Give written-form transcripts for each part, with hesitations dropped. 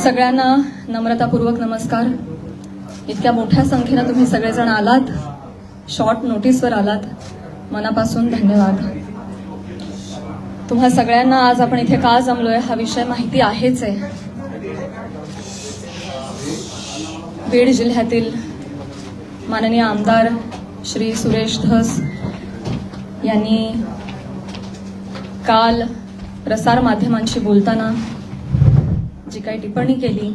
सगळ्यांना नम्रतापूर्वक नमस्कार. इतक्या मोठ्या संख्येने तुम्ही सगळेजण आलात, शॉर्ट नोटीसवर आलात, मनापासून धन्यवाद. तुम्हा सगळ्यांना आज आपण इथे का जमलोय हा विषय माहिती आहेच आहे. बीड जिल्ह्यातील माननीय आमदार श्री सुरेश धस यांनी काल प्रसार माध्यमांशी बोलताना जी काही टिप्पणी केली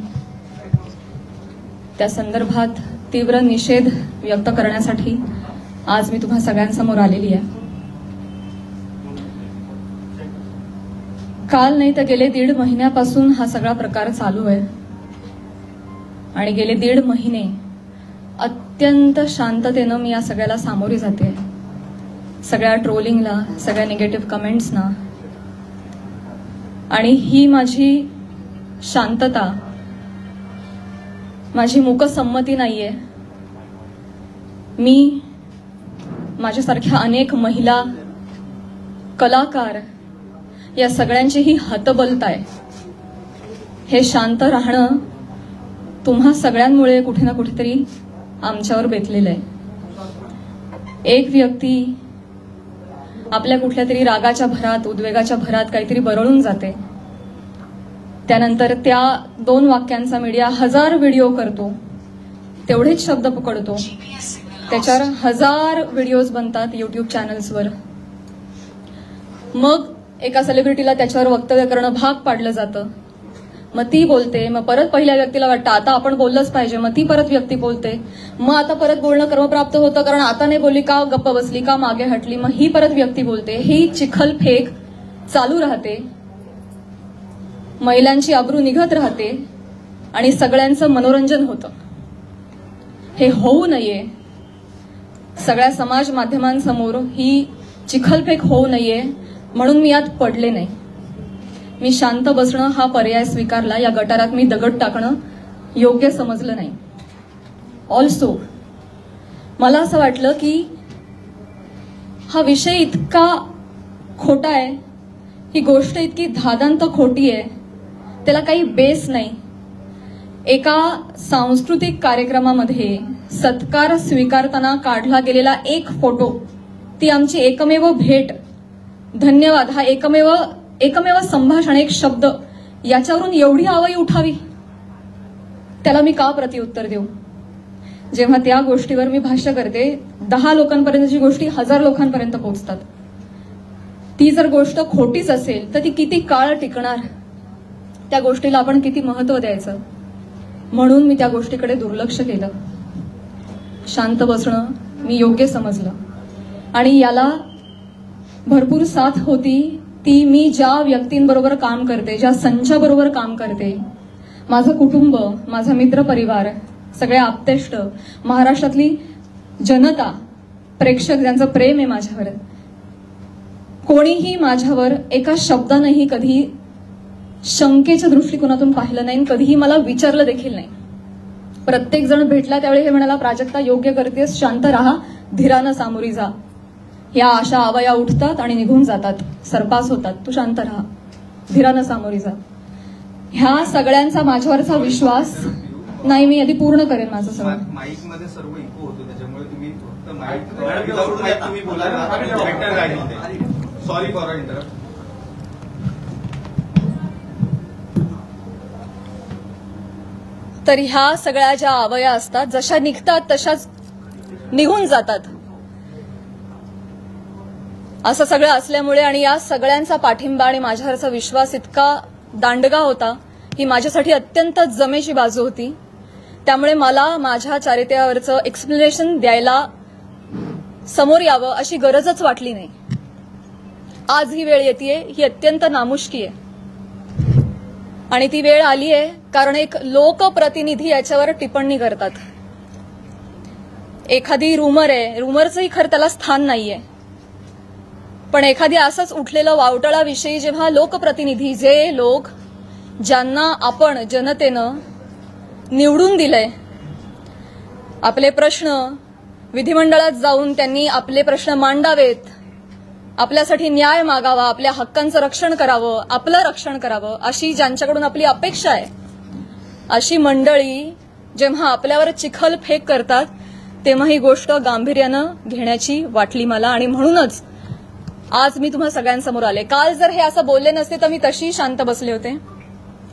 त्या संदर्भात तीव्र निषेध व्यक्त करण्यासाठी आज मी तुम्हा सगळ्यांसमोर आलेली आहे. काल नाही तर गेले 1.5 महिन्यापासून हा सगळा प्रकार चालू आहे आणि गेले 1.5 महिने अत्यंत शांततेनं मी या सगळ्याला सामोरी जाते. सगळ्या ट्रोलिंगला, सगळ्या निगेटिव्ह कमेंट्सना. आणि ही माझी शांतता, माझी मूकसंमती नाहीये. मी माझ्यासारख्या अनेक महिला, कलाकार या सगळ्यांची ही हतबलता आहे. हे शांत राहणं तुम्हा सगळ्यांमुळे कुठे ना कुठेतरी आमच्यावर बेतलेलं आहे. एक व्यक्ती आपल्या कुठल्या तरी रागाच्या भरात, उद्वेगाच्या भरात काहीतरी बरळून जाते. त्यानंतर त्या 2 वाक्यांचा मीडिया 1000 व्हिडिओ करतो, तेवढेच शब्द पकडतो, त्याच्यावर 1000 व्हिडिओज बनतात युट्यूब चॅनल्सवर. मग एका सेलिब्रिटीला त्याच्यावर वक्तव्य करणं भाग पाडलं जातं. मग ती बोलते, मग परत पहिल्या व्यक्तीला वाटतं आता आपण बोललंच पाहिजे, मग ती परत व्यक्ती बोलते, मग आता परत बोलणं क्रमप्राप्त होतं कारण आता नाही बोलली का, गप्प बसली का, मागे हटली, मग ही परत व्यक्ती बोलते. ही चिखलफेक चालू राहते, महिलांची अब्रू निघत राहते आणि सगळ्यांचं मनोरंजन होतं. हे होऊ नये, सगळ्या समाज माध्यमांसमोर ही चिखलफेक होऊ नये म्हणून मी यात पडले नाही. मी शांत बसणं हा पर्याय स्वीकारला. या गटारात मी दगड टाकणं योग्य समजलं नाही. ऑल्सो मला असं वाटलं की हा विषय इतका खोटा आहे, ही गोष्ट इतकी धादांत खोटी आहे, त्याला काही बेस नाही. एका सांस्कृतिक कार्यक्रमामध्ये सत्कार स्वीकारताना काढला गेलेला एक फोटो, ती आमची एकमेव भेट, धन्यवाद, हा एकमेव संभाषण, एक शब्द, याच्यावरून एवढी आवई उठावी, त्याला मी का प्रत्युत्तर देऊ? जेव्हा त्या गोष्टीवर मी भाष्य करते, 10 लोकांपर्यंतची गोष्टी 1000 लोकांपर्यंत पोहोचतात. ती जर गोष्ट खोटीच असेल तर ती किती काळ टिकणार? त्या गोष्टीला आपण किती महत्व द्यायचं? म्हणून मी त्या गोष्टीकडे दुर्लक्ष केलं. शांत बसणं मी योग्य समजलं आणि याला भरपूर साथ होती ती मी ज्या व्यक्तींबरोबर काम करते, ज्या संचाबरोबर काम करते, माझं कुटुंब, माझा मित्रपरिवार, सगळे आप्तेष्ट, महाराष्ट्रातली जनता, प्रेक्षक ज्यांचं प्रेम आहे माझ्यावर. कोणीही माझ्यावर एका शब्दानेही कधी शंकेच्या दृष्टिकोनातून पाहिलं नाही, कधीही मला विचारलं देखील नाही. प्रत्येक जण भेटला त्यावेळी हे म्हणाला, प्राजक्ता योग्य करतेस, शांत राहा, धीरानं सामोरी जा. या अशा आवया उठतात आणि निघून जातात, सरपास होतात, तू शांत राहा, धीरानं सामोरी जा. ह्या सगळ्यांचा माझ्यावरचा विश्वास नाही. मी आधी पूर्ण करेन माझं सगळं. माईक मध्ये सर्व इको होतो, त्याच्यामुळे तुम्ही फक्त माईक तुम्ही बोला. Sorry for interrupt. तर ह्या सगळ्या ज्या आवया असतात, जशा निघतात तशाच निघून जातात. असं सगळं असल्यामुळे आणि या सगळ्यांचा पाठिंबा आणि माझ्यावरचा विश्वास इतका दांडगा होता, ही माझ्यासाठी अत्यंत जमेची बाजू होती. त्यामुळे मला माझ्या चारित्र्यावरचं एक्सप्लेनेशन द्यायला समोर यावं अशी गरजच वाटली नाही. आज ही वेळ येतेय, ही अत्यंत नामुष्की आहे आणि ती वेळ आली आहे कारण एक लोकप्रतिनिधी याच्यावर टिप्पणी करतात. एखादी रूमर आहे, रूमरचंही खरं त्याला स्थान नाहीये, पण एखादी असंच उठलेलं वावटळाविषयी जेव्हा लोकप्रतिनिधी, जे लोक ज्यांना आपण जनतेनं निवडून दिलंय, आपले प्रश्न विधिमंडळात जाऊन त्यांनी आपले प्रश्न मांडावेत, आपल्यासाठी न्याय मागावा, आपल्या हक्कांचं रक्षण करावं, आपलं रक्षण करावं, अशी ज्यांच्याकडून आपली अपेक्षा आहे, अशी मंडळी जेव्हा आपल्यावर चिखलफेक करतात तेव्हा ही गोष्ट गांभीर्यानं घेण्याची वाटली मला, आणि म्हणूनच आज मी तुम्हा सगळ्यांसमोर आले. काल जर हे असं बोलले नसते तर मी तशी शांत बसले होते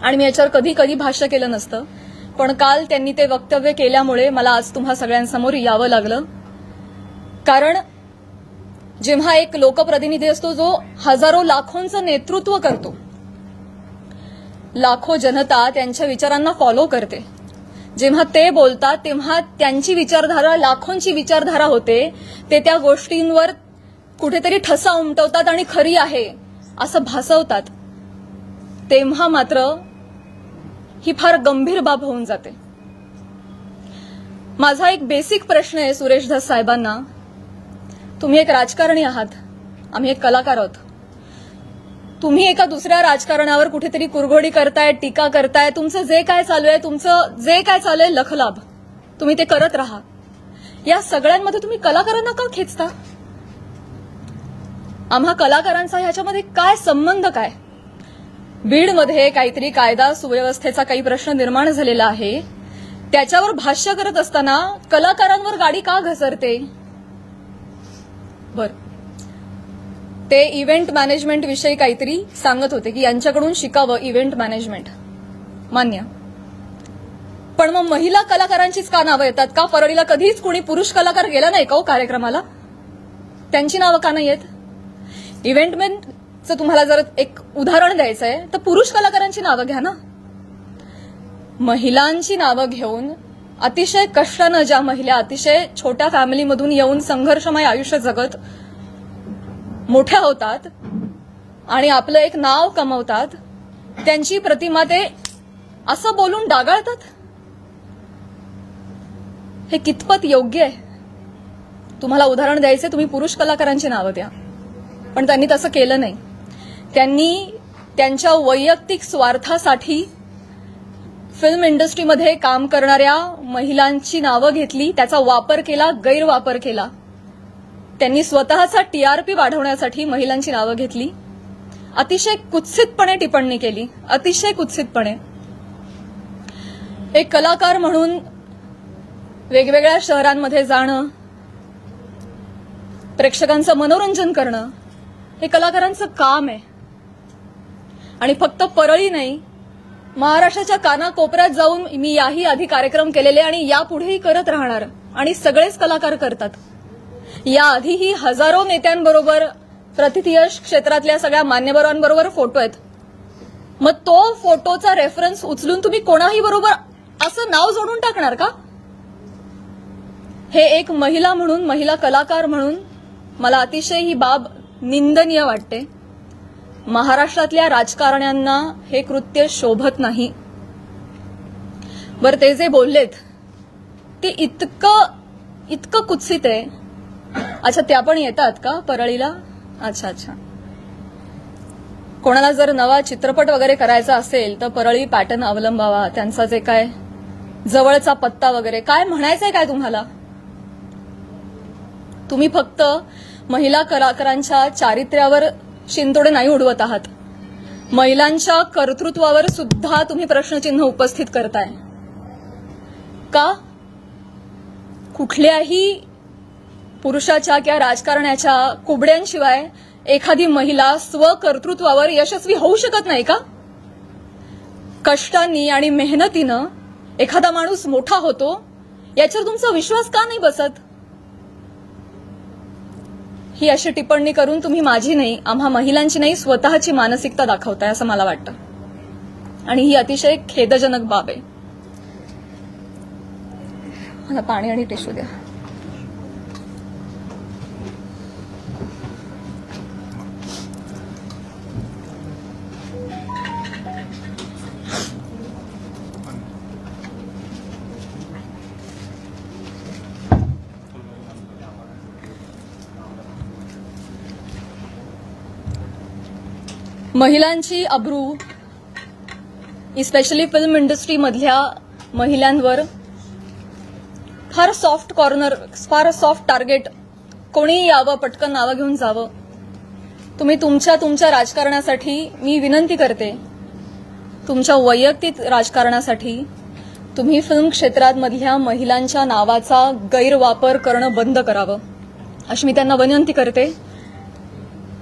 आणि मी याच्यावर कधी कधी भाष्य केलं नसतं, पण काल त्यांनी ते वक्तव्य केल्यामुळे मला आज तुम्हा सगळ्यांसमोर यावं लागलं. कारण जेव्हा एक लोकप्रतिनिधी असतो जो हजारो लाखोंचं नेतृत्व करतो, लाखो जनता त्यांच्या विचारांना फॉलो करते, जेव्हा ते बोलतात तेव्हा त्यांची विचारधारा लाखोंची विचारधारा होते, ते त्या गोष्टींवर कुठेतरी ठसा उमटवतात आणि खरी आहे असं भासवतात, तेव्हा मात्र ही फार गंभीर बाब होऊन जाते. माझा एक बेसिक प्रश्न आहे सुरेश धस साहेबांना. तुम्ही एक राजकारणी आहात, आम्ही एक कलाकार आहोत. तुम्ही एका दुसऱ्या राजकारणावर कुठेतरी कुरघोडी करताय, टीका करताय. तुमचं जे काय चालू आहे लखलाभ तुम्ही ते करत राहा. या सगळ्यांमध्ये तुम्ही कलाकारांना का खेचता? आम्हा कलाकारांचा ह्याच्यामध्ये काय संबंध? काय बीडमध्ये काहीतरी कायदा सुव्यवस्थेचा काही प्रश्न निर्माण झालेला आहे, त्याच्यावर भाष्य करत असताना कलाकारांवर गाडी का घसरते? बर, ते इव्हेंट मॅनेजमेंट विषयी काहीतरी सांगत होते की यांच्याकडून शिकावं इव्हेंट मॅनेजमेंट, मान्य. पण मग महिला कलाकारांचीच का नावं येतात? का परळीला कधीच कोणी पुरुष कलाकार गेला नाही का कार्यक्रमाला? त्यांची नावं का नाही येत? इव्हेंटमेंटचं तुम्हाला जर एक उदाहरण द्यायचं आहे तर पुरुष कलाकारांची नावं घ्या ना. महिलांची नावं घेऊन अतिशय कष्टानं ज्या महिला अतिशय छोट्या फॅमिलीमधून येऊन संघर्षमय आयुष्य जगत मोठ्या होतात आणि आपलं एक नाव कमवतात, त्यांची प्रतिमा ते असं बोलून डागाळतात. हे कितपत योग्य आहे? तुम्हाला उदाहरण द्यायचे, तुम्ही पुरुष कलाकारांची नावं द्या. पण त्यांनी तसं केलं नाही. त्यांनी त्यांच्या वैयक्तिक स्वार्थासाठी फिल्म इंडस्ट्रीमध्ये काम करणाऱ्या महिलांची नावं घेतली, त्याचा वापर केला, गैरवापर केला. त्यांनी स्वतःचा टीआरपी वाढवण्यासाठी महिलांची नावं घेतली, अतिशय कुत्सितपणे टिप्पणी केली, अतिशय कुत्सितपणे. एक कलाकार म्हणून वेगवेगळ्या शहरांमध्ये जाणं, प्रेक्षकांचं मनोरंजन करणं हे कलाकारांचं काम आहे. आणि फक्त परळी नाही, महाराष्ट्राच्या कानाकोपऱ्यात जाऊन मी याही आधी कार्यक्रम केलेले आणि यापुढेही करत राहणार, आणि सगळेच कलाकार करतात. याआधीही हजारो नेत्यांबरोबर, प्रतिथयश क्षेत्रातल्या सगळ्या मान्यवरांबरोबर फोटो आहेत. मग तो फोटोचा रेफरन्स उचलून तुम्ही कोणाही बरोबर असं नाव जोडून टाकणार का? हे एक महिला म्हणून, महिला कलाकार म्हणून मला अतिशय ही बाब निंदनीय वाटते. महाराष्ट्रातल्या राजकारण्यांना हे कृत्य शोभत नाही. बरं, ते जे बोललेत ते इतकं कुत्सित आहे. अच्छा, त्या पण येतात का परळीला? अच्छा. कोणाला जर नवा चित्रपट वगैरे करायचा असेल तर परळी पॅटर्न अवलंबावा. त्यांचा जे काय जवळचा पत्ता वगैरे काय म्हणायचंय काय तुम्हाला? तुम्ही फक्त महिला कलाकारांच्या चारित्र्यावर शिंतोडे नाही उडवत आहात, महिलांच्या कर्तृत्वावर सुद्धा तुम्ही प्रश्नचिन्ह उपस्थित करताय. का? कुठल्याही पुरुषाच्या किंवा राजकारण्याच्या कुबड्यांशिवाय एखादी महिला स्वकर्तृत्वावर यशस्वी होऊ शकत नाही का? कष्टांनी आणि मेहनतीनं एखादा माणूस मोठा होतो, याच्यावर तुमचा विश्वास का नाही बसत? ही अशी टिप्पणी करून तुम्ही माझी नाही, आम्हा महिलांची नाही, स्वतःची मानसिकता दाखवताय असं मला वाटतं. आणि ही अतिशय खेदजनक बाब आहे. मला पाणी आणि टिश्यू द्या. महिलांची अब्रू, इस्पेशली फिल्म इंडस्ट्रीमधल्या महिलांवर फार सॉफ्ट कॉर्नर, फार सॉफ्ट टार्गेट, कोणी यावं, पटकन नावं घेऊन जावं. तुम्ही तुमच्या राजकारणासाठी, मी विनंती करते, तुमच्या वैयक्तिक राजकारणासाठी तुम्ही फिल्म क्षेत्रामधल्या महिलांच्या नावाचा गैरवापर करणं बंद करावं अशी मी त्यांना विनंती करते.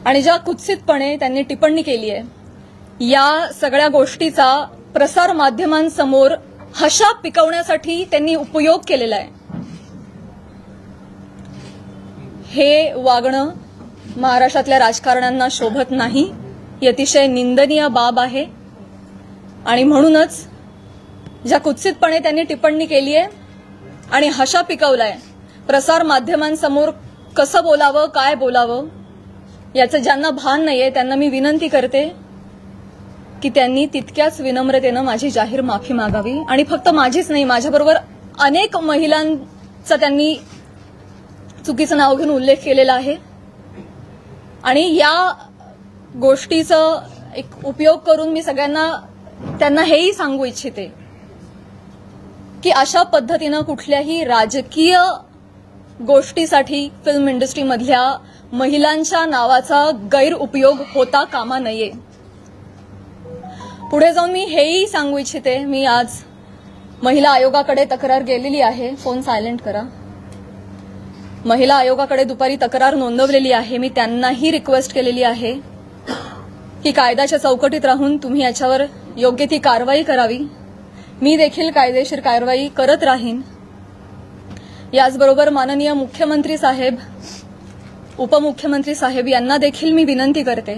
आणि ज्या कुत्सितपणे त्यांनी टिप्पणी केली आहे या सगळ्या गोष्टीचा प्रसार माध्यमांसमोर हशा पिकवण्यासाठी त्यांनी उपयोग केलेला आहे. हे वागणं महाराष्ट्रातल्या राजकारण्यांना शोभत नाही. ही अतिशय निंदनीय बाब आहे. आणि म्हणूनच ज्या कुत्सितपणे त्यांनी टिप्पणी केली आहे आणि हशा पिकवलाय प्रसार माध्यमांसमोर कसं बोलावं काय बोलावं याचं ज्यांना भान नाहीये त्यांना मी विनंती करते की त्यांनी तितक्याच विनम्रतेनं माझी जाहीर माफी मागावी. आणि फक्त माझीच नाही माझ्याबरोबर अनेक महिलांचा त्यांनी चुकीचं नाव घेऊन उल्लेख केलेला आहे. आणि या गोष्टीचा एक उपयोग करून मी सगळ्यांना त्यांना हेही सांगू इच्छिते की अशा पद्धतीनं कुठल्याही राजकीय गोष्टीसाठी फिल्म इंडस्ट्रीमधल्या महिलांच्या नावाचा गैरउपयोग होता कामा नये. पुढे जाऊन मी हेही सांगू इच्छिते मी आज महिला आयोगाकडे तक्रार गेलेली आहे. फोन सायलेंट करा. महिला आयोगाकडे दुपारी तक्रार नोंदवलेली आहे. मी त्यांनाही रिक्वेस्ट केलेली आहे की कायद्याच्या चौकटीत राहून तुम्ही याच्यावर योग्य ती कारवाई करावी. मी देखील कायदेशीर कारवाई करत राहीन. याचबरोबर माननीय मुख्यमंत्री साहेब उपमुख्यमंत्री साहेब यांना देखील मी विनंती करते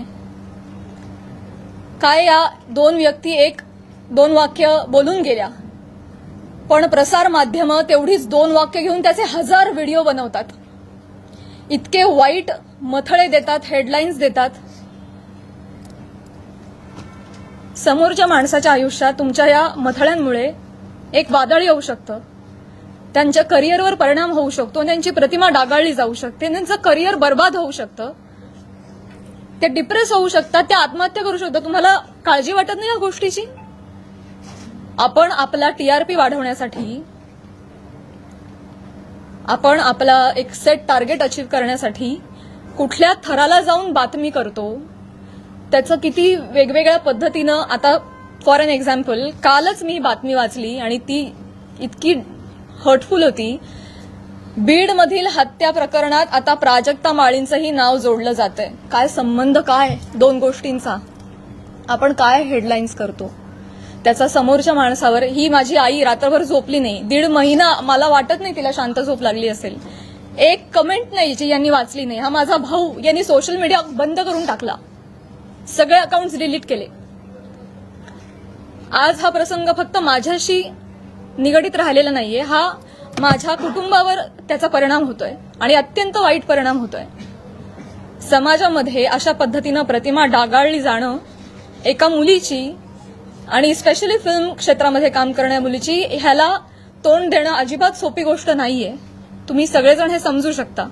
काय या दोन व्यक्ती दोन वाक्य बोलून गेल्या पण प्रसार माध्यमं तेवढीच दोन वाक्य घेऊन त्याचे 1000 व्हिडिओ बनवतात. इतके वाईट मथळे देतात हेडलाईन्स देतात. समोरच्या माणसाच्या आयुष्यात तुमच्या या मथळ्यांमुळे एक वादळ येऊ शकतं. त्यांच्या करिअरवर परिणाम होऊ शकतो. त्यांची प्रतिमा डागाळली जाऊ शकते. त्यांचं करिअर बर्बाद होऊ शकतं. ते डिप्रेस होऊ शकतात. ते आत्महत्या करू शकतात. तुम्हाला काळजी वाटत नाही या गोष्टीची? आपण आपला टीआरपी वाढवण्यासाठी आपण आपला एक सेट टार्गेट अचीव्ह करण्यासाठी कुठल्या थराला जाऊन बातमी करतो त्याचं किती वेगवेगळ्या पद्धतीनं. आता फॉर एन एक्झाम्पल कालच मी बातमी वाचली आणि ती इतकी हर्टफुल होती. बीडमधील हत्या प्रकरणात आता प्राजक्ता माळींचंही नाव जोडलं जातंय. काय संबंध काय दोन गोष्टींचा? आपण काय हेडलाईन्स करतो त्याचा समोरच्या माणसावर. ही माझी आई रात्रभर झोपली नाही 1.5 महिना. मला वाटत नाही तिला शांत झोप लागली असेल. एक कमेंट नाही जी यांनी वाचली नाही. हा माझा भाऊ यांनी सोशल मीडिया बंद करून टाकला. सगळे अकाउंट्स डिलीट केले. आज हा प्रसंग फक्त माझ्याशी निगडीत राहिलेला नाहीये. हा माझ्या कुटुंबावर त्याचा परिणाम होतोय आणि अत्यंत वाईट परिणाम होतोय. समाजामध्ये अशा पद्धतीनं प्रतिमा डागाळली जाणं एका मुलीची आणि स्पेशली फिल्म क्षेत्रामध्ये काम करणाऱ्या मुलीची ह्याला तोंड देणं अजिबात सोपी गोष्ट नाहीये. तुम्ही सगळेजण हे समजू शकता.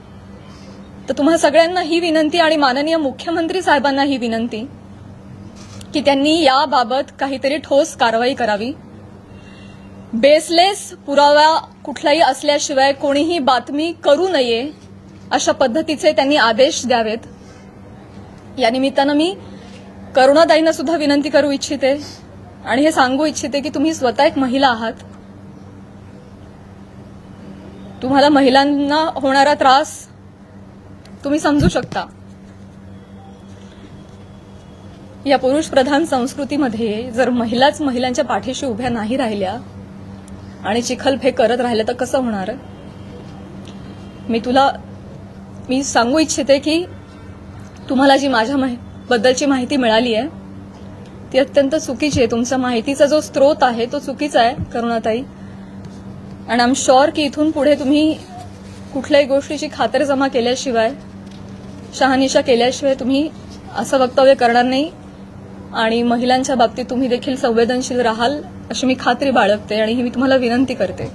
तर तुम्हा सगळ्यांना ही विनंती आणि माननीय मुख्यमंत्री साहेबांना ही विनंती की त्यांनी याबाबत काहीतरी ठोस कारवाई करावी. बेसलेस पुरावा कुठलाही असल्याशिवाय कोणीही बातमी करू नये अशा पद्धतीचे त्यांनी आदेश द्यावेत. या निमित्तानं मी करुणाताईंना सुद्धा विनंती करू इच्छिते आणि हे सांगू इच्छिते की तुम्ही स्वतः एक महिला आहात. तुम्हाला महिलांना होणारा त्रास तुम्ही समजू शकता. या पुरुष प्रधान संस्कृतीमध्ये जर महिलाच महिलांच्या पाठीशी उभ्या नाही राहिल्या आणि चिखलफेक करत राहिल्या तर कसं होणार? मी सांगू इच्छिते की तुम्हाला जी माझ्या बद्दलची माहिती मिळाली आहे ती अत्यंत चुकीची आहे. तुमच्या माहितीचा जो स्रोत आहे तो चुकीचा आहे करुणाताई. आणि आय एम शुअर की इथून पुढे तुम्ही कुठल्याही गोष्टीची खातरजमा केल्याशिवाय शहानिशा केल्याशिवाय तुम्ही असं वक्तव्य करणार नाही आणि महिलांच्या बाबतीत तुम्ही देखील संवेदनशील राहाल अशी मी खात्री बाळगते आणि ही मी तुम्हाला विनंती करते.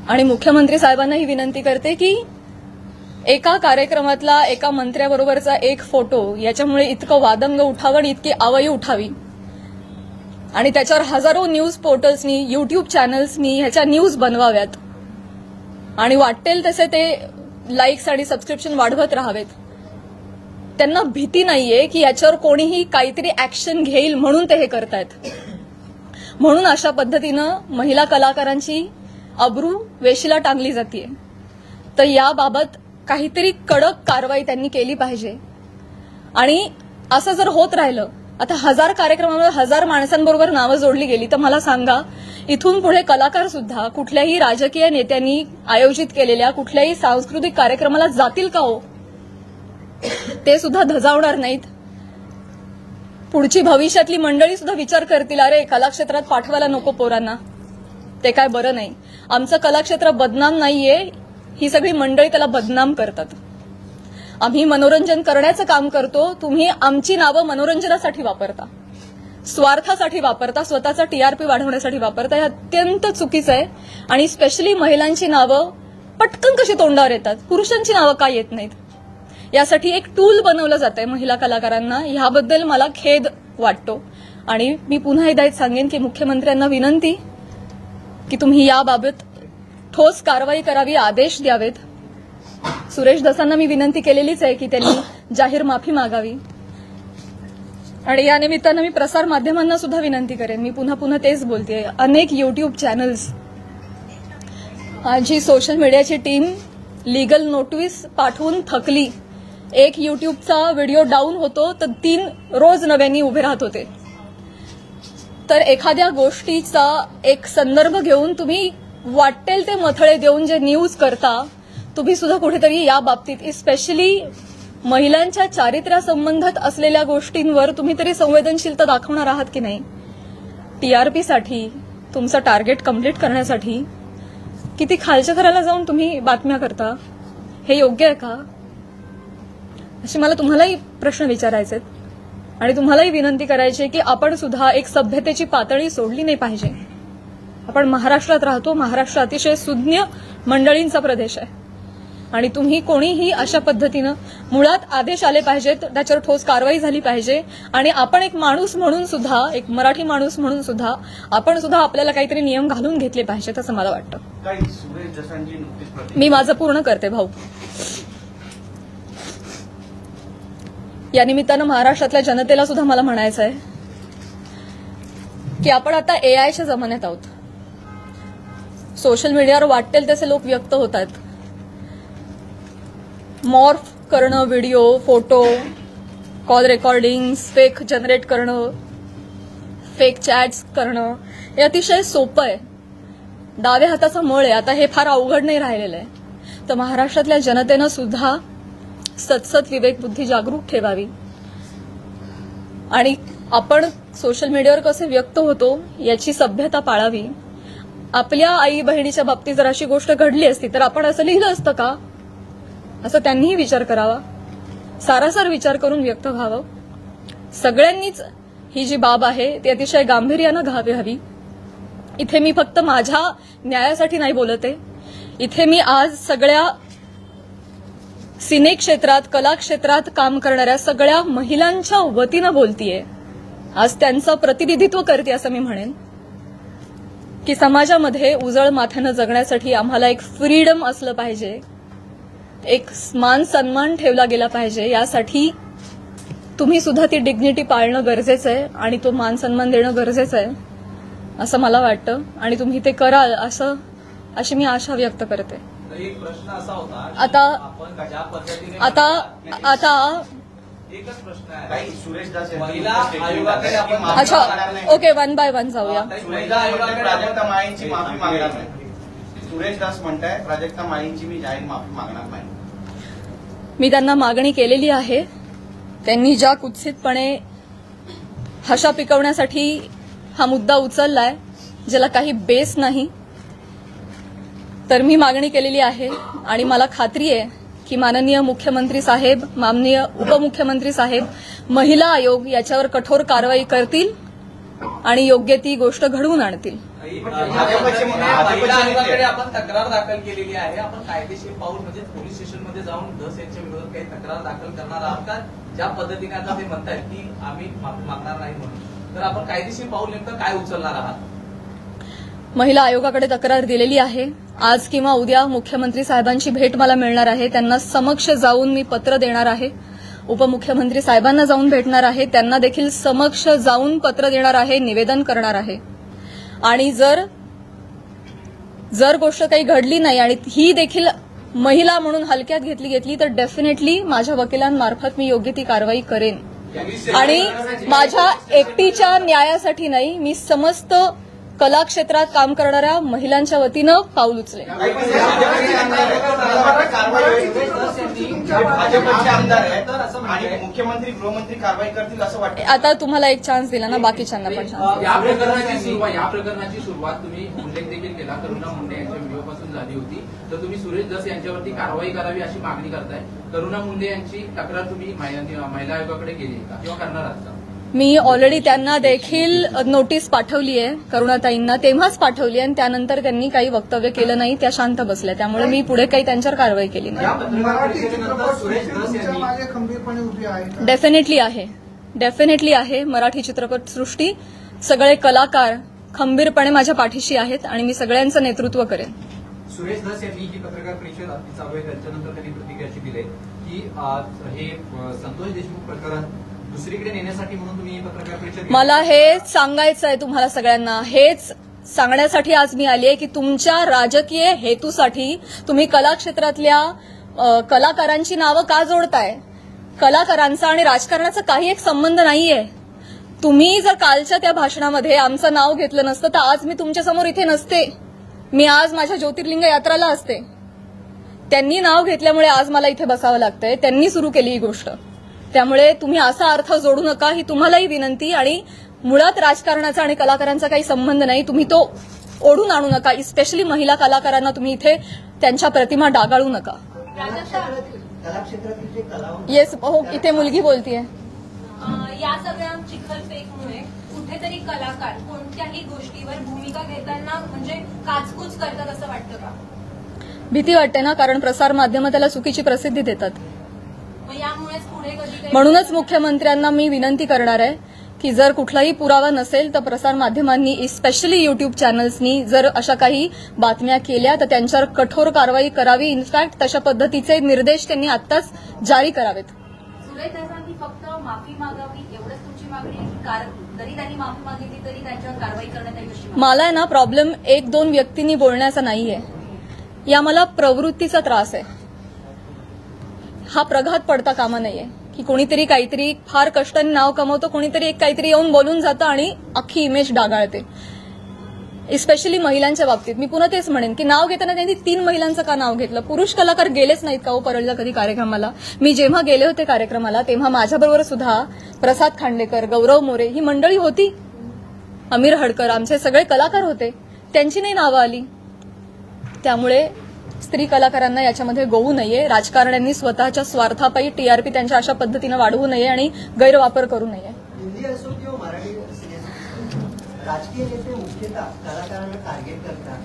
आणि मुख्यमंत्री साहेबांना ही विनंती करते की एका कार्यक्रमातला एका मंत्र्याबरोबरचा एक फोटो याच्यामुळे इतकं वादंग उठावं आणि इतकी आवई उठावी आणि त्याच्यावर हजारो न्यूज पोर्टल्सनी युट्यूब चॅनल्सनी ह्याच्या न्यूज बनवाव्यात आणि वाटेल तसे ते लाईक्स आणि सबस्क्रिप्शन वाढवत राहावेत. त्यांना भीती नाहीये की याच्यावर कोणीही काहीतरी ऍक्शन घेईल म्हणून ते हे करतायत. म्हणून अशा पद्धतीनं महिला कलाकारांची अब्रू वेशीला टांगली जाते. तर याबाबत काहीतरी कडक कारवाई त्यांनी केली पाहिजे. आणि असं जर होत राहिलं, आता 1000 कार्यक्रमांवर 1000 माणसांबरोबर नावं जोडली गेली, तर मला सांगा इथून पुढे कलाकार सुद्धा कुठल्याही राजकीय नेत्यांनी आयोजित केलेल्या कुठल्याही सांस्कृतिक कार्यक्रमाला जातील का हो? ते सुद्धा धजावणार नाहीत. पुढची भविष्यातली मंडळी सुद्धा विचार करतील, अरे कलाक्षेत्रात पाठवायला नको पोरांना, ते काय बरं नाही. आमचं कलाक्षेत्र बदनाम नाहीये, ही सगळी मंडळी त्याला बदनाम करतात. आम्ही मनोरंजन करण्याचं काम करतो, तुम्ही आमची नावं मनोरंजनासाठी वापरता, स्वार्थासाठी वापरता, स्वतःचा टीआरपी वाढवण्यासाठी वापरता. हे अत्यंत चुकीचं आहे. आणि स्पेशली महिलांची नावं पटकन कशी तोंडावर येतात, पुरुषांची नावं का येत नाहीत, यासाठी एक टूल बनवलं जातंय महिला कलाकारांना. ह्याबद्दल मला खेद वाटतो. आणि मी पुन्हा एकदा सांगेन की मुख्यमंत्र्यांना विनंती की तुम्ही याबाबत ठोस कारवाई करावी, आदेश द्यावेत. सुरेश धसांना मी विनंती केलेलीच आहे की त्यांनी जाहीर माफी मागावी. आणि या निमित्तानं मी प्रसार माध्यमांना सुद्धा विनंती करेन, मी पुन्हा पुन्हा तेच बोलतेय. अनेक युट्यूब चॅनल्स, माझी सोशल मीडियाची टीम लीगल नोटीस पाठवून थकली. एक युट्यूबचा व्हिडिओ डाऊन होतो तर 3 रोज नव्याने उभे राहत होते. तर एखाद्या गोष्टीचा एक संदर्भ घेऊन तुम्ही वाटेल ते मथळे देऊन जे न्यूज करता, तुम्ही सुद्धा कुठेतरी या बाबतीत स्पेशली महिलांच्या चारित्र्यासंबंधात असलेल्या गोष्टींवर तुम्ही तरी संवेदनशीलता दाखवणार आहात की नाही? टीआरपीसाठी, तुमचं टार्गेट कंप्लीट करण्यासाठी किती खालच्या घराला जाऊन तुम्ही बातम्या करता, हे योग्य आहे का? असे मला तुम्हालाही प्रश्न विचारायचे आहेत. आणि तुम्हालाही विनंती करायची की आपण सुद्धा एक सभ्यतेची पातळी सोडली नाही पाहिजे. आपण महाराष्ट्रात राहतो, महाराष्ट्र अतिशय सुज्ञ मंडळींचा प्रदेश आहे. आणि तुम्ही कोणीही अशा पद्धतीनं, मुळात आदेश आले पाहिजेत, त्याच्यावर ठोस कारवाई झाली पाहिजे. आणि आपण एक माणूस म्हणून सुद्धा, एक मराठी माणूस म्हणून सुद्धा आपण सुद्धा आपल्याला काहीतरी नियम घालून घेतले पाहिजेत असं मला वाटतं. मी माझं पूर्ण करते भाऊ. या निमित्तानं महाराष्ट्रातल्या जनतेला सुद्धा मला म्हणायचं आहे की आपण आता एआयच्या जमान्यात आहोत. सोशल मीडियावर वाटेल तसे लोक व्यक्त होतात. मॉर्फ करणं, video, photo, call recordings fake generate करणं, फेक चॅट्स करणं, हे अतिशय सोपं आहे. डाव्या हाताचा मळ आहे. आता हे फार अवघड नाही राहिलेलं आहे. तर महाराष्ट्रातल्या जनतेनं सुद्धा सतसत विवेकबुद्धी जागरूक ठेवावी. आणि आपण सोशल मीडियावर कसे व्यक्त होतो याची सभ्यता पाळावी. आपल्या आई बहिणीच्या बाबतीत जर अशी गोष्ट घडली असती तर आपण असं लिहिलं असतं का, असं त्यांनीही विचार करावा. सारासार विचार करून व्यक्त व्हावं. सगळ्यांनीच ही जी बाब आहे ती अतिशय गांभीर्यानं घ्यावी. इथे मी फक्त माझ्या न्यायासाठी नाही बोलत आहे. इथे मी आज सगळ्या सिने क्षेत्रात, कला क्षेत्रात काम करणाऱ्या सगळ्या महिलांच्या वतीनं बोलतीये. आज त्यांचं प्रतिनिधित्व करते असं मी म्हणेन की समाजामध्ये उजळ माथ्यानं जगण्यासाठी आम्हाला एक फ्रीडम असलं पाहिजे, एक मान सन्मान ठेवला गेला पाहिजे. यासाठी तुम्ही सुद्धा ती डिग्निटी पाळणं गरजेचं आहे आणि तो मान सन्मान देणं गरजेचं आहे असं मला वाटतं. आणि तुम्ही ते कराल अशी मी आशा व्यक्त करते. एक प्रश्न असा होता, आता आपण ज्या पद्धतीने आता एकच प्रश्न आहे, काही सुरेश दास महिला आयोगाकडे आपण अच्छा ओके, 1 by 1 जाऊया. महिला आयोगाकडे प्राजक्ता माळींची माफी मागणार नाही. सुरेश दास म्हणताय प्राजक्ता माळींची मी जाहीर माफी मागणार नाही. मी त्यांना मागणी केलेली आहे. त्यांनी ज्या कुत्सितपणे हशा पिकवण्यासाठी हा मुद्दा उचललाय, ज्याला काही बेस नाही, तर मी मागणी केलेली आहे. आणि मला खात्री आहे की माननीय मुख्यमंत्री साहेब, माननीय उपमुख्यमंत्री साहेब, महिला आयोग याच्यावर कठोर कारवाई करतील आणि योग्य ती गोष्ट घडवून आणतील. महिला आयोगाकडे आपण तक्रार दाखल केलेली आहे. आपण कायदेशीर पाऊल म्हणजे पोलीस स्टेशनमध्ये जाऊन धस यांच्या विरोधात काही तक्रार दाखल करणार आहात का? ज्या पद्धतीने आता ते म्हणतायत की आम्ही माफी मागणार नाही म्हणून, तर आपण कायदेशीर पाऊल नेमकं काय उचलणार आहात? महिला आयोगाकडे तक्रार दिलेली आहे. आज किंवा उद्या मुख्यमंत्री साहेबांची भेट मला मिळणार आहे. त्यांना समक्ष जाऊन मी पत्र देणार आहे. उपमुख्यमंत्री साहेबांना जाऊन भेटणार आहे. त्यांना देखील समक्ष जाऊन पत्र देणार आहे, निवेदन करणार आहे. आणि जर गोष्ट काही घडली नाही आणि ही देखील महिला म्हणून हलक्यात घेतली तर डेफिनेटली माझ्या वकिलांमार्फत मी योग्य ती कारवाई करेन आणि माझ्या एकटीच्या न्यायासाठी नाही, मी समस्त कला क्षेत्रात काम करणाऱ्या महिलांच्या वतीनं पाऊल उचलेन. भाजपचे आमदार आहेत आणि मुख्यमंत्री गृहमंत्री कारवाई करतील असं वाटतं. आता तुम्हाला एक चान्स दिला ना, बाकीच्यांना पण चान्स. या प्रकरणाची सुरुवात तुम्ही उल्लेख देखील केला करुणा मुंडे यांच्या व्हिडिओपासून झाली होती, तर तुम्ही सुरेश धस यांच्यावरती कारवाई करावी अशी मागणी करताय. करुणा मुंडे यांची तक्रार तुम्ही महिला आयोगाकडे केली आहे का किंवा करणार आहात का? मी ऑलरेडी त्यांना देखील नोटीस पाठवली आहे, करुणाताईंना तेव्हाच पाठवली आहे आणि त्यानंतर त्यांनी काही वक्तव्य केलं नाही, त्या शांत बसल्या. त्यामुळे मी पुढे काही त्यांच्यावर कारवाई केली नाही. डेफिनेटली आहे. मराठी चित्रपटसृष्टी सगळे कलाकार खंबीरपणे माझ्या पाठीशी आहेत आणि मी सगळ्यांचं नेतृत्व करेन. सुरेश धस यांनी जी पत्रकार परिषद चालू आहे त्याच्यानंतर त्यांनी प्रतिक्रिया अशी दिली की हे संतोष देशमुख प्रकरण दुसरीकडे नेण्यासाठी म्हणून तुम्ही ही पत्रकार परिषद. मला हेच सांगायचं आहे तुम्हाला सगळ्यांना, हेच सांगण्यासाठी आज मी आली आहे की तुमच्या राजकीय हेतूसाठी तुम्ही कला क्षेत्रातल्या कलाकारांची नावं का जोडताय? कलाकारांचा आणि राजकारणाचा काही एक संबंध नाहीये. तुम्ही जर कालच्या त्या भाषणामध्ये आमचं नाव घेतलं नसतं तर आज मी तुमच्यासमोर इथे नसते. मी आज माझ्या ज्योतिर्लिंग यात्राला असते. त्यांनी नाव घेतल्यामुळे आज मला इथे बसावं लागतंय. त्यांनी सुरू केली ही गोष्ट. त्यामुळे तुम्ही असा अर्थ जोडू नका, ही तुम्हालाही विनंती. आणि मुळात राजकारणाचा आणि कलाकारांचा काही संबंध नाही. तुम्ही तो ओढून आणू नका. स्पेशली महिला कलाकारांना तुम्ही इथे त्यांच्या प्रतिमा डागाळू नका. येस, हो, इथे मुलगी बोलतीये. या सगळ्या चिखलफेकमुळे कुठेतरी कलाकार कोणत्याही गोष्टीवर भूमिका घेताना म्हणजे काचकूच करतात असं वाटतं का? भीती वाटते ना, कारण प्रसार माध्यमं त्याला चुकीची प्रसिद्धी देतात. यामुळेच पुढे कधी म्हणूनच मुख्यमंत्र्यांना मी विनंती करणार आहे की जर कुठलाही पुरावा नसेल तर प्रसार माध्यमांनी स्पेशली युट्यूब चॅनल्सनी जर अशा काही बातम्या केल्या तर त्यांच्यावर कठोर कारवाई करावी. इनफॅक्ट तशा पद्धतीचे निर्देश त्यांनी आत्ताच जारी करावेत. सुरेश धसांनी फक्त माफी मागावी एवढंच तुमची मागणी आहे की कारण जरी त्यांनी माफी मागितली तरी त्यांच्यावर कारवाई करण्यात यावी? मला आहे ना प्रॉब्लेम एक दोन व्यक्तींनी बोलण्याचा नाहीये, या मला प्रवृत्तीचा त्रास आहे. हा प्रघात पडता कामा नाहीये की कोणीतरी काहीतरी फार कष्टाने नाव कमवतो, कोणीतरी एक काहीतरी येऊन बोलून जातं आणि अख्खी इमेज डागाळते. स्पेशली महिलांच्या बाबतीत मी पुन्हा तेच म्हणेन की नाव घेताना त्यांनी 3 महिलांचं का नाव घेतलं? पुरुष कलाकार गेलेच नाहीत का हो परळला कधी कार्यक्रमाला? मी जेव्हा गेले होते कार्यक्रमाला तेव्हा माझ्याबरोबर सुद्धा प्रसाद खांडेकर, गौरव मोरे ही मंडळी होती. अमीर हडकर, आमचे सगळे कलाकार होते, त्यांची नाही नावं आली. त्यामुळे स्त्री कलाकारांना याच्यामध्ये गोवू नये. राजकारण्यांनी स्वतःच्या स्वार्थापायी टीआरपी त्यांच्या अशा पद्धतीनं वाढवू नये आणि गैरवापर करू नये. हिंदी असो किंवा मराठी राजकीय नेते मुख्यतः कलाकारांना टार्गेट करतात.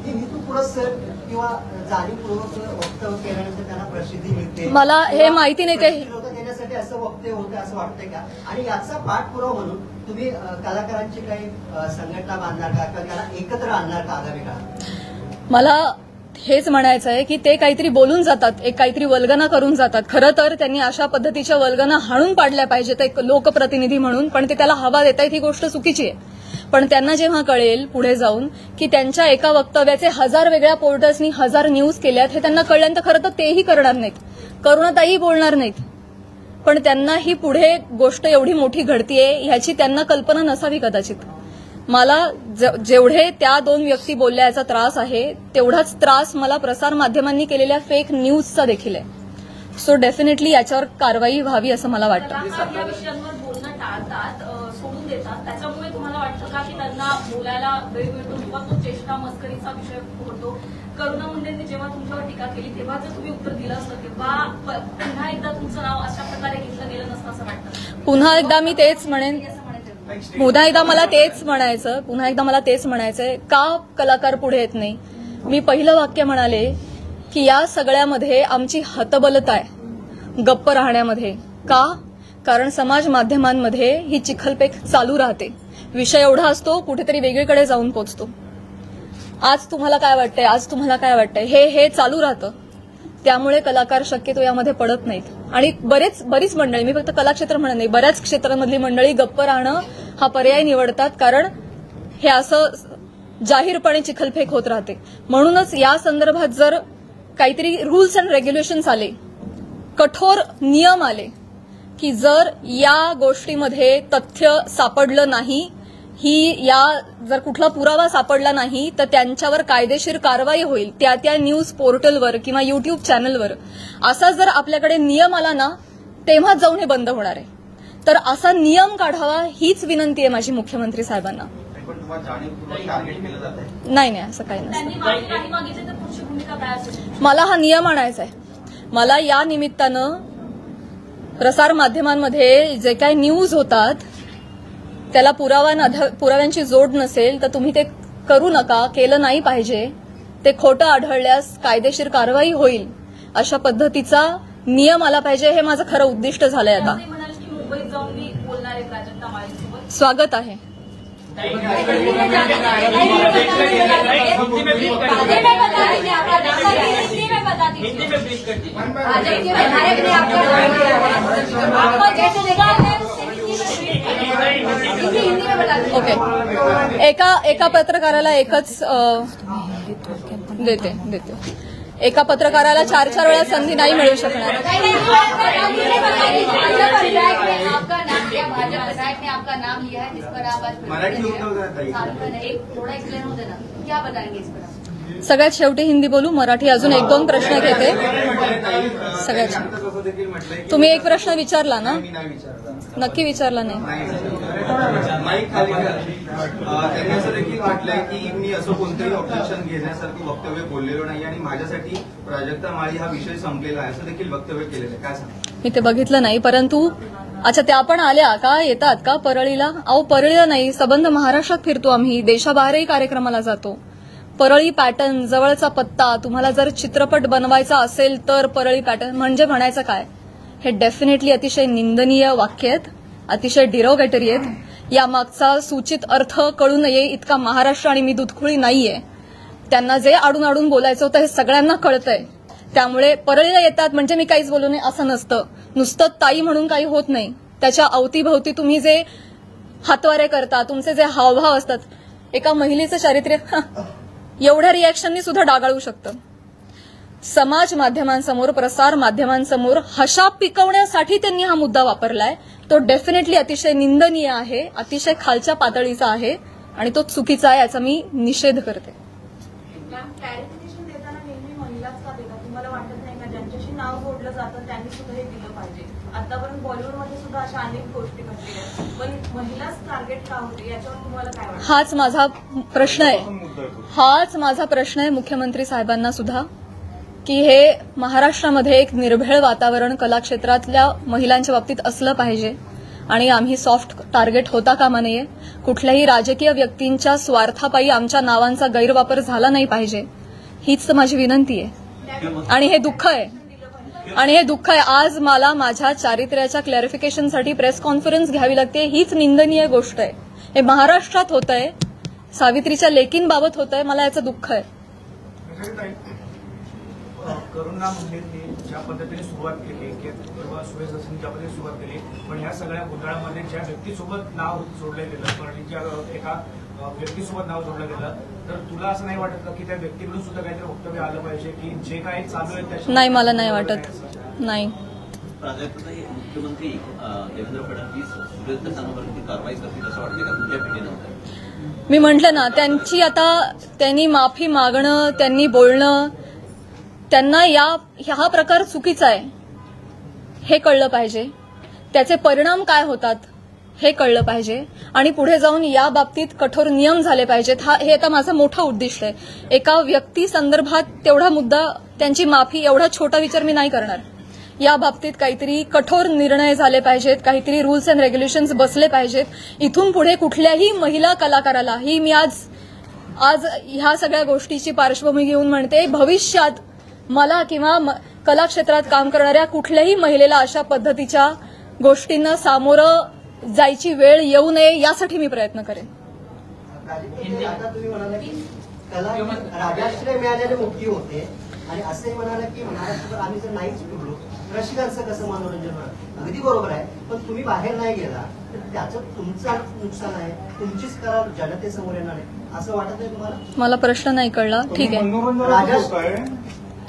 ही हेतुपुरस्सर किंवा जाणीवपूर्वक वक्तव्य केल्यानंतर त्यांना प्रसिद्धी मिळते. मला हे माहिती नाही ते देण्यासाठी असं वक्तव्य होतं असं वाटतंय का? आणि याचा पाठपुरावा म्हणून तुम्ही कलाकारांची काही संघटना बांधणार का किंवा त्याला एकत्र आणणार का आगामी काळात? मला हेच म्हणायचं आहे की ते काहीतरी बोलून जातात, एक काहीतरी वल्गना करून जातात. खरं तर त्यांनी अशा पद्धतीच्या वल्गना हाणून पाडल्या पाहिजेत एक लोकप्रतिनिधी म्हणून, पण ते त्याला हवा देतायत ही गोष्ट चुकीची आहे. पण त्यांना जेव्हा कळेल पुढे जाऊन की त्यांच्या एका वक्तव्याचे 1000 वेगळ्या पोर्टल्सनी 1000 न्यूज केल्यात हे त्यांना कळल्यानंतर खरं तर तेही करणार नाहीत, करुणाताई बोलणार नाहीत. पण त्यांना ही पुढे गोष्ट एवढी मोठी घडतीये ह्याची त्यांना कल्पना नसावी कदाचित. मला जेवढे त्या 2 व्यक्ती बोलल्या याचा त्रास आहे तेवढाच त्रास मला प्रसार माध्यमांनी केलेल्या फेक न्यूजचा देखील आहे. सो डेफिनेटली याच्यावर कारवाई व्हावी असं मला वाटतं. या विषयांवर बोलणं टाळतात, सोडून देतात. त्याच्यामुळे तुम्हाला वाटतं का की त्यांना बोलायला वेळ मिळतो किंवा तो चेष्टा मस्करीचा विषय होतो? करुणा मुंडेंनी जेव्हा तुमच्यावर टीका केली तेव्हा जर तुम्ही उत्तर दिलं असतं तेव्हा पुन्हा एकदा तुमचं नाव अशा प्रकारे घेतलं गेलं नसतं असं वाटतं? पुन्हा एकदा मी तेच म्हणेन, पुन्हा एकदा मला तेच म्हणायचंय का कलाकार पुढे येत नाही? मी पहिलं वाक्य म्हणाले की या सगळ्यामध्ये आमची हतबलता आहे गप्प राहण्यामध्ये. का? कारण समाज माध्यमांमध्ये ही चिखलपेक चालू राहते. विषय एवढा असतो कुठेतरी वेगळीकडे जाऊन पोचतो. आज तुम्हाला काय वाटतंय हे चालू राहतं. त्यामुळे कलाकार शक्यतो यामध्ये पडत नाहीत. आणि बरीच मंडळी, मी फक्त कलाक्षेत्र म्हणत नाही, बऱ्याच क्षेत्रांमधली मंडळी गप्प राहणं हा पर्याय निवडतात. कारण हे असं जाहीरपणे चिखलफेक होत राहते. म्हणूनच या संदर्भात जर काहीतरी रूल्स अँड रेग्युलेशन्स आले, कठोर नियम आले की जर या गोष्टीमध्ये तथ्य सापडलं नाही, जर कुठला पुरावा सापडला नाही तर त्यांच्यावर कायदेशीर कारवाई होईल त्या न्यूज पोर्टलवर किंवा युट्यूब चॅनलवर. असा जर आपल्याकडे नियम आला ना तेव्हा जाऊन हे बंद होणार आहे. तर असा नियम काढावा हीच विनंती आहे माझी मुख्यमंत्री साहेबांना. पण तुम्हाला जाणीवपूर्वक टार्गेट केलं जात आहे? नाही, असं काही नसतं. त्यांनी माफी नाही मागितली तर पुढची भूमिका काय असेल? मला हा नियम आणायचा आहे. मला या निमित्तानं प्रसार माध्यमांमध्ये जे काही न्यूज होतात त्याला पुराव्यांची जोड नसेल तर तुम्ही ते करू नका, केलं नाही पाहिजे. ते खोटं आढळल्यास कायदेशीर कारवाई होईल अशा पद्धतीचा नियम आला पाहिजे. हे माझं खरं उद्दिष्ट झालंय. आता ते म्हणाले की मुंबईत जाऊन मी बोलणार आहे प्राजक्ता माळीसोबत. स्वागत आहे. ओके, एका पत्रकाराला एकच देते. एका पत्रकाराला 4 वेळा संधी नाही मिळू शकणार. आपका नाम लिया है जिस पर आप मराठी थोड़ा एक्सप्लेन हो देना, क्या बताएंगे इस पर? सगळ्यात शेवटी हिंदी बोलू, मराठी अजून 1-2 प्रश्न घेते. सगळ्यात तुम्ही एक प्रश्न विचारला ना? मी नाही विचारला. नक्की विचारला नाही. माईक खाली त्यांनी असं देखील वाटलंय की मी असं कोणतंही ऑब्जेक्शन घेण्यासारखं वक्तव्य बोललेलो नाही आणि माझ्यासाठी प्राजक्ता माळी हा विषय संपलेला आहे असं देखील वक्तव्य केलेलं आहे. काय सांगा? मी ते बघितलं नाही, परंतु अच्छा त्या पण आल्या का, येतात का परळीला? अहो परळीला नाही, सबंध महाराष्ट्रात फिरतो आम्ही, देशाबाहेरही कार्यक्रमाला जातो. परळी पॅटर्न, जवळचा पत्ता, तुम्हाला जर चित्रपट बनवायचा असेल तर परळी पॅटर्न म्हणजे म्हणायचं काय? हे डेफिनेटली अतिशय निंदनीय वाक्य आहेत, अतिशय डिरोगेटरी आहेत. यामागचा सूचित अर्थ कळू नये इतका महाराष्ट्र आणि मी दुधखुळी नाहीये. त्यांना जे आडून बोलायचं होतं हे सगळ्यांना कळतंय. त्यामुळे परळीला येतात म्हणजे मी काहीच बोलू नये असं नसतं. नुसतं ताई म्हणून काही होत नाही. त्याच्या अवतीभवती तुम्ही जे हातवारे करता, तुमचे जे हावभाव असतात, एका महिलेचं चारित्र्य एवढ्या रिॲक्शननी सुद्धा डागाळू शकतं. समाज माध्यमांसमोर, प्रसार माध्यमांसमोर हशा पिकवण्यासाठी त्यांनी हा मुद्दा वापरलाय. तो डेफिनेटली अतिशय निंदनीय आहे, अतिशय खालच्या पातळीचा आहे आणि तो चुकीचा आहे, याचा मी निषेध करते. क्लॅरिफिकेशन देताना नेहमी महिलाच का देतात? तुम्हाला वाटत नाही का ज्यांच्याशी नाव जोडलं जातं त्यांनी सुद्धा हे दिलं पाहिजे? आतापर्यंत बॉलिवूडमध्ये सुद्धा अशा अनेक गोष्टी घडलेल्या आहेत, पण महिलाच टार्गेट का होते याच्यावर तुम्हाला काय वाटतं? हाच माझा प्रश्न आहे मुख्यमंत्री साहेबांना सुद्धा, की हे महाराष्ट्रामध्ये एक निर्भेळ वातावरण कला क्षेत्रातल्या महिलांच्या बाबतीत असलं पाहिजे आणि आम्ही सॉफ्ट टार्गेट होता कामा नये. कुठल्याही राजकीय व्यक्तींच्या स्वार्थापायी आमच्या नावांचा गैरवापर झाला नाही पाहिजे, हीच माझी विनंती आहे. आणि हे दुःख आहे, आज मला माझ्या चारित्र्याच्या क्लॅरिफिकेशनसाठी प्रेस कॉन्फरन्स घ्यावी लागते. हीच निंदनीय गोष्ट आहे. हे महाराष्ट्रात होत आहे, सावित्रीच्या लेकींबाबत होत आहे. मला याचं दुःख आहे. करुणा मुंडेंनी ज्या पद्धतीने सुरुवात केली किंवा सुरेश दासांनी ज्या पद्धतीने सुरुवात केली, पण ह्या सगळ्या घोटाळ्यामध्ये ज्या व्यक्तीसोबत नाव जोडलं गेलं, परळीच्या एका व्यक्तीसोबत नाव जोडलं गेलं, तर तुला असं नाही वाटत का की त्या व्यक्तीकडून सुद्धा काहीतरी वक्तव्य आलं पाहिजे की जे काही चालू आहे त्याच्या? नाही, मला नाही वाटत. नाही. मुख्यमंत्री देवेंद्र फडणवीस सुरेश दासांवरती कारवाई करतील असं वाटतं का तुमच्या भेटीनंतर? मी म्हटलं ना, त्यांनी माफी मागणं, त्यांनी बोलणं, त्यांना हा प्रकार चुकीचा आहे हे कळलं पाहिजे. त्याचे परिणाम काय होतात हे कळलं पाहिजे आणि पुढे जाऊन या बाबतीत कठोर नियम झाले पाहिजेत. हे आता माझं मोठं उद्दिष्ट आहे. एका व्यक्ती संदर्भात तेवढा मुद्दा, त्यांची माफी, एवढा छोटा विचार मी नाही करणार. या बाबतीत काहीतरी कठोर निर्णय झाले पाहिजेत, काहीतरी रूल्स अँड रेग्युलेशन्स बसले पाहिजेत. इथून पुढे कुठल्याही महिला कलाकाराला, ही मी आज ह्या सगळ्या गोष्टीची पार्श्वभूमी घेऊन म्हणते, भविष्यात मला किंवा कला क्षेत्रात काम करणाऱ्या कुठल्याही महिलेला अशा पद्धतीच्या गोष्टींना सामोरं जायची वेळ येऊ नये यासाठी मी प्रयत्न करेन. आता तुम्ही म्हणाला की राजाश्रय मिळालेले मुक्ती होते आणि असंही म्हणाला की महाराष्ट्रात आम्ही जर नाहीच फिरलो रसिकांचं कसं मनोरंजन होणार? अगदी बरोबर आहे, पण तुम्ही बाहेर नाही गेला तर त्याचं तुमचं नुकसान आहे, तुमचीच कला जनतेसमोर येणार आहे, असं वाटत नाही तुम्हाला? मला प्रश्न नाही कळला. ठीक आहे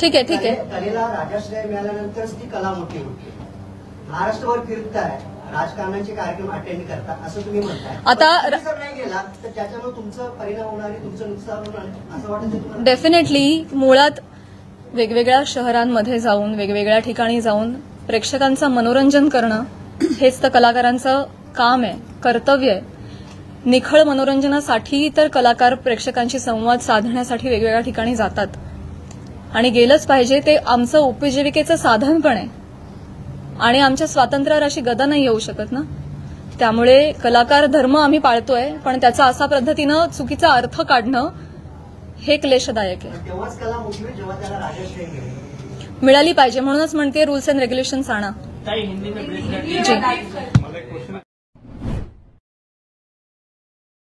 ठीक आहे ठीक आहे. कलेला राजाश्रय मिळाल्यानंतरच ती कला मोठी होते. महाराष्ट्रभर फिरताय, राजकारणाचे कार्यक्रम अटेंड करता, असं तुम्ही म्हणताय. आता तुम्ही जर नाही गेला तर त्याच्यामुळे तुमचं परिणाम होणार आहे, तुमचं नुकसान होणार आहे, असं वाटत नाही तुम्हाला? डेफिनेटली मुळात वेगवेगळ्या शहरांमध्ये जाऊन वेगवेगळ्या ठिकाणी जाऊन प्रेक्षकांचं मनोरंजन करणं हेच तर कलाकारांचं काम आहे, कर्तव्य आहे. निखळ मनोरंजनासाठी तर कलाकार प्रेक्षकांशी संवाद साधण्यासाठी वेगवेगळ्या ठिकाणी जातात आणि गेलंच पाहिजे. ते आमचं उपजीविकेचं साधन पण आहे आणि आमच्या स्वातंत्र्यावर अशी गदा नाही येऊ शकत ना. त्यामुळे कलाकार धर्म आम्ही पाळतोय, पण त्याचा असा पद्धतीनं चुकीचा अर्थ काढणं हे क्लेशदायक आहे. तेव्हाच कला मोठी होईल जेव्हा त्याला राजाश्रय मिळेल. मिळाली पाहिजे, म्हणूनच म्हणते रूल्स अँड रेग्युलेशन्स आणा. हिंदी में